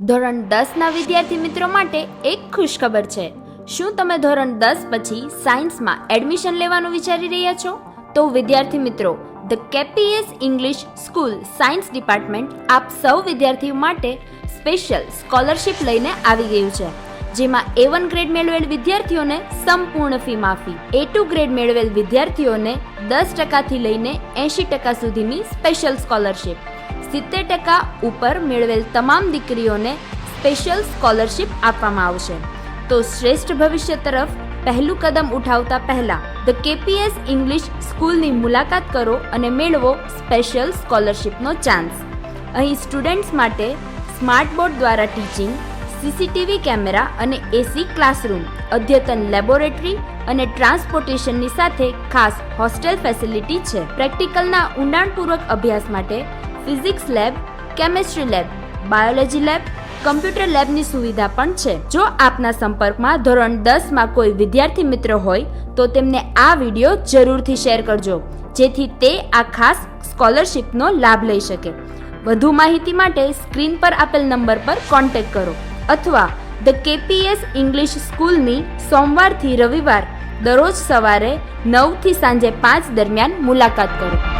ધોરણ 10ના વિદ્યાર્થી મિત્રો માટે એક ખુશખબર છે। શું તમે ધોરણ 10 પછી સાયન્સમાં એડમિશન લેવાનું વિચારી રહ્યા છો? તો વિદ્યાર્થી મિત્રો, the KPS English school science department આપ સૌ વિદ્યાર્થીઓ માટે સ્પેશિયલ સ્કોલરશિપ લઈને આવી ગયું છે, જેમાં A1 ગ્રેડ મેળવેલ વિદ્યાર્થીઓને સંપૂર્ણ ફી માફી, A2 ગ્રેડ મેળવેલ વિદ્યાર્થીઓને 10% લઈને 80% સુધીની સ્પેશિયલ સ્કોલરશિપ, 70% ઉપર મેળવેલ તમામ દીકરીઓને સ્પેશિયલ સ્કોલરશિપ આપવામાં આવશે। તો શ્રેષ્ઠ ભવિષ્ય તરફ પહેલું કદમ ઉઠાવતા પહેલા ધ કેપીએસ ઇંગ્લિશ સ્કૂલની મુલાકાત કરો અને મેળવો સ્પેશિયલ સ્કોલરશિપનો ચાન્સ। અહીં સ્ટુડન્ટ્સ માટે સ્માર્ટ બોર્ડ દ્વારા ટીચિંગ, સીસીટીવી કેમેરા અને એસી ક્લાસરૂમ, અદ્યતન લેબોરેટરી અને ટ્રાન્સપોર્ટેશનની સાથે ખાસ હોસ્ટેલ ફેસિલિટી છે। પ્રેક્ટિકલના ઊંડાણપૂર્વક અભ્યાસ માટે physics lab, chemistry lab, biology lab, computer લેબની સુવિધા પણ છે। જો આપના સંપર્કમાં ધોરણ 10માં કોઈ વિદ્યાર્થી મિત્ર હોય તો તેમને આ વિડીયો જરૂરથી શેર કરજો, જેથી તે આ ખાસ સ્કોલરશિપનો લાભ લઈ શકે। વધુ માહિતી માટે સ્ક્રીન પર આપેલ નંબર પર કોન્ટેક્ટ કરો અથવા ધ કેપીએસ ઇંગ્લિશ સ્કૂલની સોમવારથી રવિવાર દરરોજ સવારે 9 થી સાંજે 5 દરમિયાન મુલાકાત કરો।